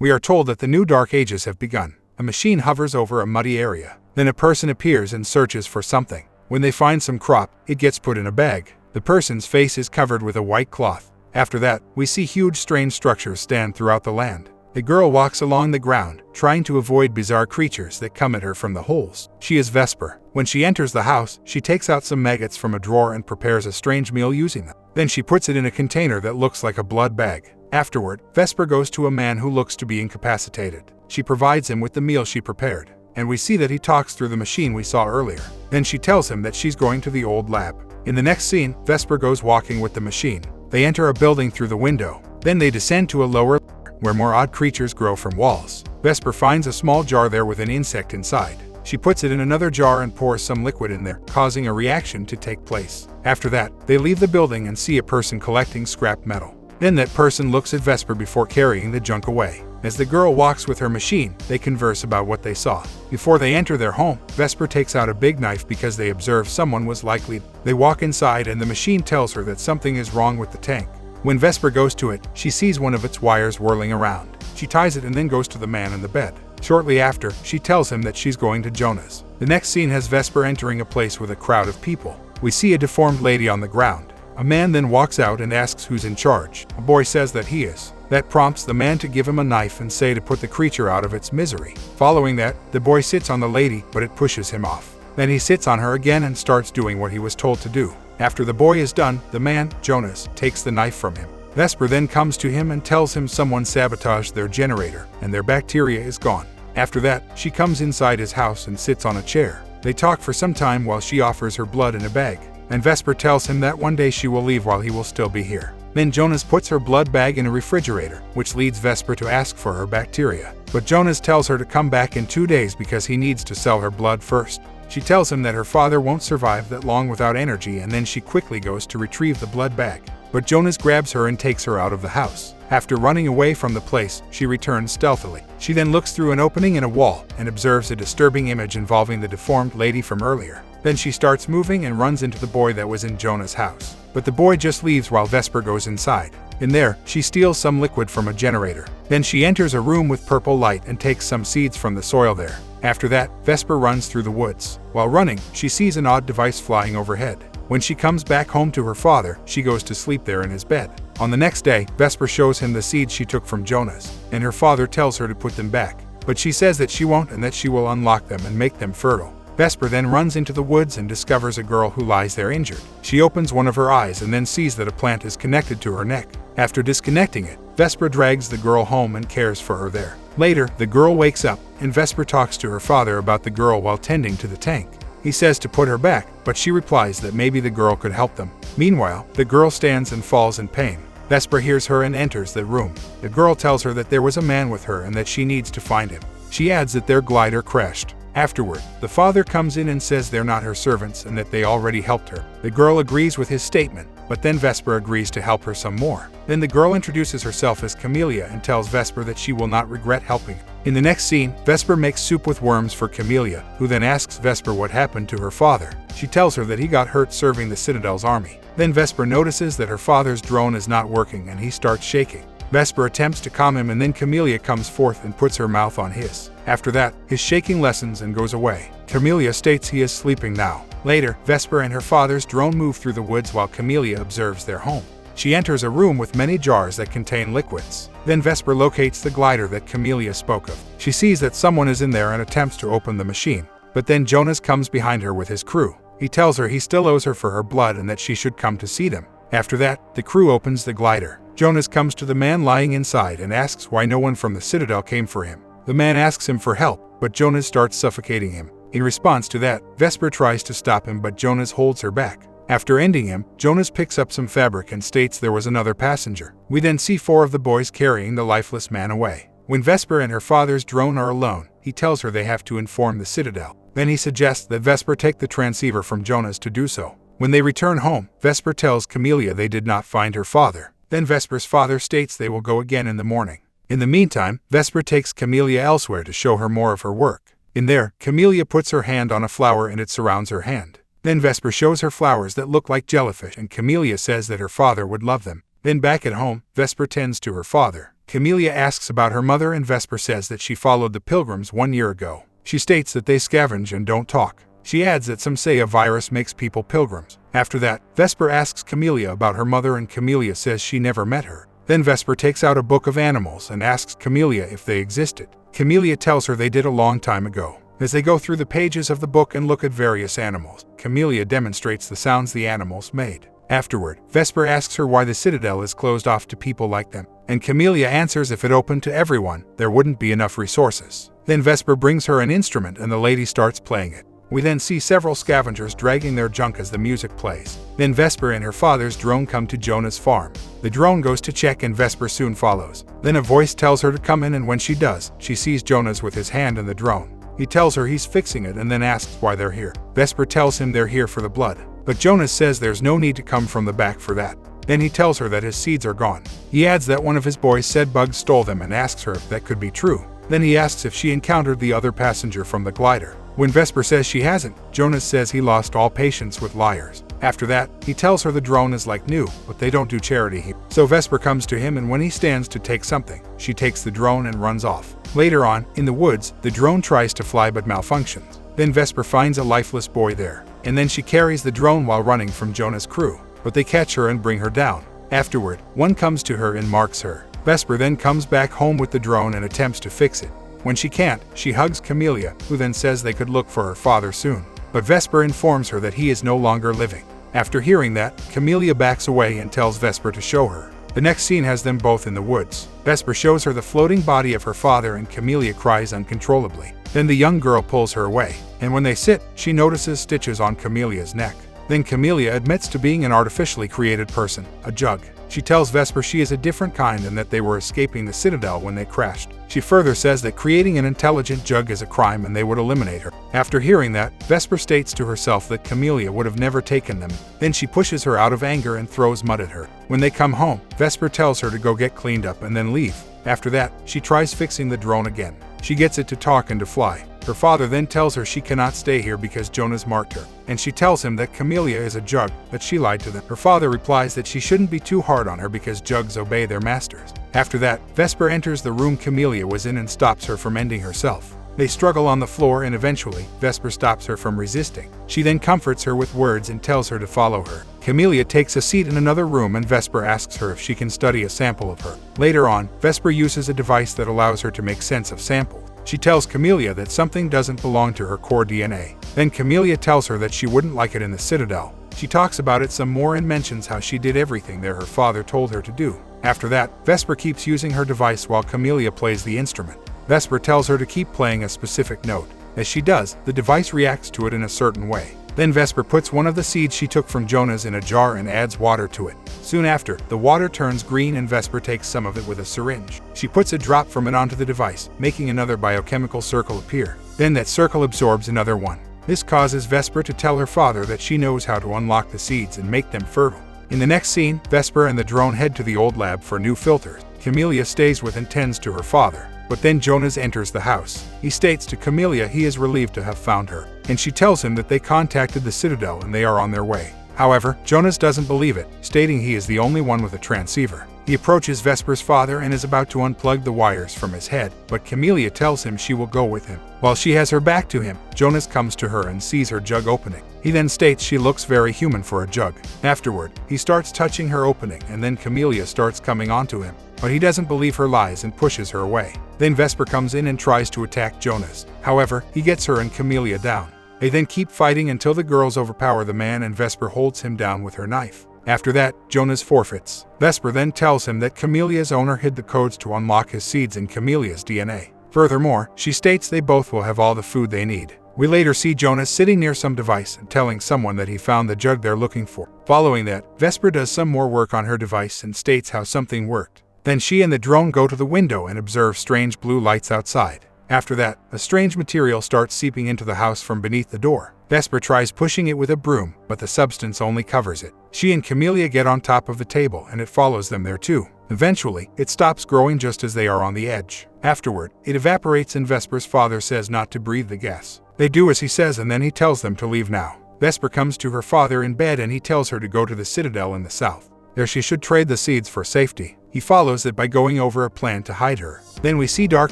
We are told that the new Dark Ages have begun. A machine hovers over a muddy area. Then a person appears and searches for something. When they find some crop, it gets put in a bag. The person's face is covered with a white cloth. After that, we see huge strange structures stand throughout the land. A girl walks along the ground, trying to avoid bizarre creatures that come at her from the holes. She is Vesper. When she enters the house, she takes out some maggots from a drawer and prepares a strange meal using them. Then she puts it in a container that looks like a blood bag. Afterward, Vesper goes to a man who looks to be incapacitated. She provides him with the meal she prepared, and we see that he talks through the machine we saw earlier. Then she tells him that she's going to the old lab. In the next scene, Vesper goes walking with the machine. They enter a building through the window. Then they descend to a lower layer where more odd creatures grow from walls. Vesper finds a small jar there with an insect inside. She puts it in another jar and pours some liquid in there, causing a reaction to take place. After that, they leave the building and see a person collecting scrap metal. Then that person looks at Vesper before carrying the junk away. As the girl walks with her machine, they converse about what they saw. Before they enter their home, Vesper takes out a big knife because they observe someone was likely. They walk inside and the machine tells her that something is wrong with the tank. When Vesper goes to it, she sees one of its wires whirling around. She ties it and then goes to the man in the bed. Shortly after, she tells him that she's going to Jonas. The next scene has Vesper entering a place with a crowd of people. We see a deformed lady on the ground. A man then walks out and asks who's in charge. A boy says that he is. That prompts the man to give him a knife and say to put the creature out of its misery. Following that, the boy sits on the lady, but it pushes him off. Then he sits on her again and starts doing what he was told to do. After the boy is done, the man, Jonas, takes the knife from him. Vesper then comes to him and tells him someone sabotaged their generator, and their bacteria is gone. After that, she comes inside his house and sits on a chair. They talk for some time while she offers her blood in a bag, and Vesper tells him that one day she will leave while he will still be here. Then Jonas puts her blood bag in a refrigerator, which leads Vesper to ask for her bacteria. But Jonas tells her to come back in 2 days because he needs to sell her blood first. She tells him that her father won't survive that long without energy, and then she quickly goes to retrieve the blood bag. But Jonas grabs her and takes her out of the house. After running away from the place, she returns stealthily. She then looks through an opening in a wall and observes a disturbing image involving the deformed lady from earlier. Then she starts moving and runs into the boy that was in Jonas' house. But the boy just leaves while Vesper goes inside. In there, she steals some liquid from a generator. Then she enters a room with purple light and takes some seeds from the soil there. After that, Vesper runs through the woods. While running, she sees an odd device flying overhead. When she comes back home to her father, she goes to sleep there in his bed. On the next day, Vesper shows him the seeds she took from Jonas, and her father tells her to put them back. But she says that she won't and that she will unlock them and make them fertile. Vesper then runs into the woods and discovers a girl who lies there injured. She opens one of her eyes and then sees that a plant is connected to her neck. After disconnecting it, Vesper drags the girl home and cares for her there. Later, the girl wakes up, and Vesper talks to her father about the girl while tending to the tank. He says to put her back, but she replies that maybe the girl could help them. Meanwhile, the girl stands and falls in pain. Vesper hears her and enters the room. The girl tells her that there was a man with her and that she needs to find him. She adds that their glider crashed. Afterward, the father comes in and says they're not her servants and that they already helped her. The girl agrees with his statement, but then Vesper agrees to help her some more. Then the girl introduces herself as Camellia and tells Vesper that she will not regret helping her. In the next scene, Vesper makes soup with worms for Camellia, who then asks Vesper what happened to her father. She tells her that he got hurt serving the Citadel's army. Then Vesper notices that her father's drone is not working and he starts shaking. Vesper attempts to calm him and then Camellia comes forth and puts her mouth on his. After that, his shaking lessens and goes away. Camellia states he is sleeping now. Later, Vesper and her father's drone move through the woods while Camellia observes their home. She enters a room with many jars that contain liquids. Then Vesper locates the glider that Camellia spoke of. She sees that someone is in there and attempts to open the machine. But then Jonas comes behind her with his crew. He tells her he still owes her for her blood and that she should come to see them. After that, the crew opens the glider. Jonas comes to the man lying inside and asks why no one from the Citadel came for him. The man asks him for help, but Jonas starts suffocating him. In response to that, Vesper tries to stop him, but Jonas holds her back. After ending him, Jonas picks up some fabric and states there was another passenger. We then see 4 of the boys carrying the lifeless man away. When Vesper and her father's drone are alone, he tells her they have to inform the Citadel. Then he suggests that Vesper take the transceiver from Jonas to do so. When they return home, Vesper tells Camellia they did not find her father. Then Vesper's father states they will go again in the morning. In the meantime, Vesper takes Camellia elsewhere to show her more of her work. In there, Camellia puts her hand on a flower and it surrounds her hand. Then Vesper shows her flowers that look like jellyfish and Camellia says that her father would love them. Then back at home, Vesper tends to her father. Camellia asks about her mother and Vesper says that she followed the Pilgrims 1 year ago. She states that they scavenge and don't talk. She adds that some say a virus makes people pilgrims. After that, Vesper asks Camellia about her mother and Camellia says she never met her. Then Vesper takes out a book of animals and asks Camellia if they existed. Camellia tells her they did a long time ago. As they go through the pages of the book and look at various animals, Camellia demonstrates the sounds the animals made. Afterward, Vesper asks her why the Citadel is closed off to people like them, and Camellia answers if it opened to everyone, there wouldn't be enough resources. Then Vesper brings her an instrument and the lady starts playing it. We then see several scavengers dragging their junk as the music plays. Then Vesper and her father's drone come to Jonah's farm. The drone goes to check and Vesper soon follows. Then a voice tells her to come in and when she does, she sees Jonas with his hand in the drone. He tells her he's fixing it and then asks why they're here. Vesper tells him they're here for the blood. But Jonas says there's no need to come from the back for that. Then he tells her that his seeds are gone. He adds that one of his boys said bugs stole them and asks her if that could be true. Then he asks if she encountered the other passenger from the glider. When Vesper says she hasn't, Jonas says he lost all patience with liars. After that, he tells her the drone is like new, but they don't do charity here. So Vesper comes to him and when he stands to take something, she takes the drone and runs off. Later on, in the woods, the drone tries to fly but malfunctions. Then Vesper finds a lifeless boy there, and then she carries the drone while running from Jonas' crew, but they catch her and bring her down. Afterward, one comes to her and marks her. Vesper then comes back home with the drone and attempts to fix it. When she can't, she hugs Camellia, who then says they could look for her father soon. But Vesper informs her that he is no longer living. After hearing that, Camellia backs away and tells Vesper to show her. The next scene has them both in the woods. Vesper shows her the floating body of her father and Camellia cries uncontrollably. Then the young girl pulls her away, and when they sit, she notices stitches on Camelia's neck. Then Camellia admits to being an artificially created person, a jug. She tells Vesper she is a different kind and that they were escaping the Citadel when they crashed. She further says that creating an intelligent jug is a crime and they would eliminate her. After hearing that, Vesper states to herself that Camellia would have never taken them. Then she pushes her out of anger and throws mud at her. When they come home, Vesper tells her to go get cleaned up and then leave. After that, she tries fixing the drone again. She gets it to talk and to fly. Her father then tells her she cannot stay here because Jonas marked her, and she tells him that Camellia is a jug, that she lied to them. Her father replies that she shouldn't be too hard on her because jugs obey their masters. After that, Vesper enters the room Camellia was in and stops her from ending herself. They struggle on the floor and eventually, Vesper stops her from resisting. She then comforts her with words and tells her to follow her. Camellia takes a seat in another room and Vesper asks her if she can study a sample of her. Later on, Vesper uses a device that allows her to make sense of samples. She tells Camellia that something doesn't belong to her core DNA. Then Camellia tells her that she wouldn't like it in the Citadel. She talks about it some more and mentions how she did everything there her father told her to do. After that, Vesper keeps using her device while Camellia plays the instrument. Vesper tells her to keep playing a specific note. As she does, the device reacts to it in a certain way. Then Vesper puts one of the seeds she took from Jonas in a jar and adds water to it. Soon after, the water turns green and Vesper takes some of it with a syringe. She puts a drop from it onto the device, making another biochemical circle appear. Then that circle absorbs another one. This causes Vesper to tell her father that she knows how to unlock the seeds and make them fertile. In the next scene, Vesper and the drone head to the old lab for new filters. Camellia stays with and tends to her father. But then Jonas enters the house. He states to Camellia he is relieved to have found her, and she tells him that they contacted the Citadel and they are on their way. However, Jonas doesn't believe it, stating he is the only one with a transceiver. He approaches Vesper's father and is about to unplug the wires from his head, but Camellia tells him she will go with him. While she has her back to him, Jonas comes to her and sees her jug opening. He then states she looks very human for a jug. Afterward, he starts touching her opening and then Camellia starts coming onto him. But he doesn't believe her lies and pushes her away. Then Vesper comes in and tries to attack Jonas. However, he gets her and Camellia down. They then keep fighting until the girls overpower the man and Vesper holds him down with her knife. After that, Jonas forfeits. Vesper then tells him that Camelia's owner hid the codes to unlock his seeds in Camelia's DNA. Furthermore, she states they both will have all the food they need. We later see Jonas sitting near some device and telling someone that he found the jug they're looking for. Following that, Vesper does some more work on her device and states how something worked. Then she and the drone go to the window and observe strange blue lights outside. After that, a strange material starts seeping into the house from beneath the door. Vesper tries pushing it with a broom, but the substance only covers it. She and Camellia get on top of the table and it follows them there too. Eventually, it stops growing just as they are on the edge. Afterward, it evaporates and Vesper's father says not to breathe the gas. They do as he says and then he tells them to leave now. Vesper comes to her father in bed and he tells her to go to the Citadel in the south. There she should trade the seeds for safety. He follows it by going over a plan to hide her. Then we see dark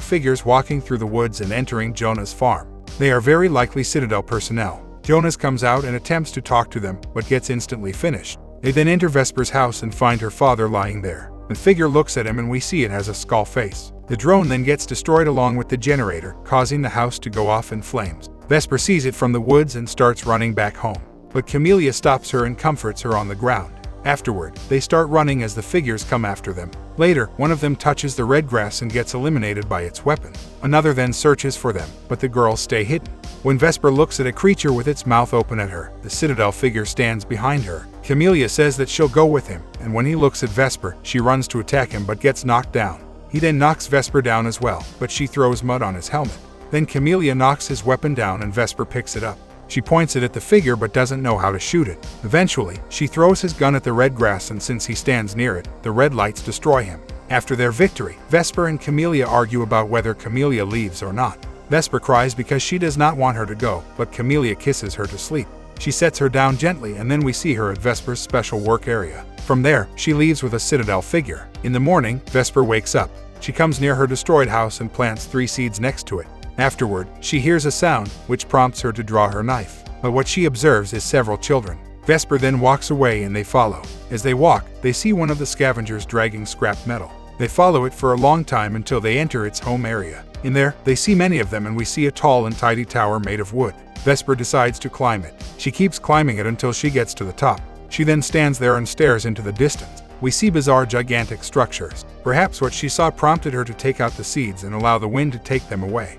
figures walking through the woods and entering Jonah's farm. They are very likely Citadel personnel. Jonas comes out and attempts to talk to them, but gets instantly finished. They then enter Vesper's house and find her father lying there. The figure looks at him and we see it has a skull face. The drone then gets destroyed along with the generator, causing the house to go off in flames. Vesper sees it from the woods and starts running back home. But Camellia stops her and comforts her on the ground. Afterward, they start running as the figures come after them. Later, one of them touches the red grass and gets eliminated by its weapon. Another then searches for them, but the girls stay hidden. When Vesper looks at a creature with its mouth open at her, the Citadel figure stands behind her. Camellia says that she'll go with him, and when he looks at Vesper, she runs to attack him but gets knocked down. He then knocks Vesper down as well, but she throws mud on his helmet. Then Camellia knocks his weapon down and Vesper picks it up. She points it at the figure but doesn't know how to shoot it. Eventually, she throws his gun at the red grass, and since he stands near it, the red lights destroy him. After their victory, Vesper and Camellia argue about whether Camellia leaves or not. Vesper cries because she does not want her to go, but Camellia kisses her to sleep. She sets her down gently, and then we see her at Vesper's special work area. From there, she leaves with a Citadel figure. In the morning, Vesper wakes up. She comes near her destroyed house and plants 3 seeds next to it. Afterward, she hears a sound, which prompts her to draw her knife. But what she observes is several children. Vesper then walks away and they follow. As they walk, they see one of the scavengers dragging scrap metal. They follow it for a long time until they enter its home area. In there, they see many of them, and we see a tall and tidy tower made of wood. Vesper decides to climb it. She keeps climbing it until she gets to the top. She then stands there and stares into the distance. We see bizarre gigantic structures. Perhaps what she saw prompted her to take out the seeds and allow the wind to take them away.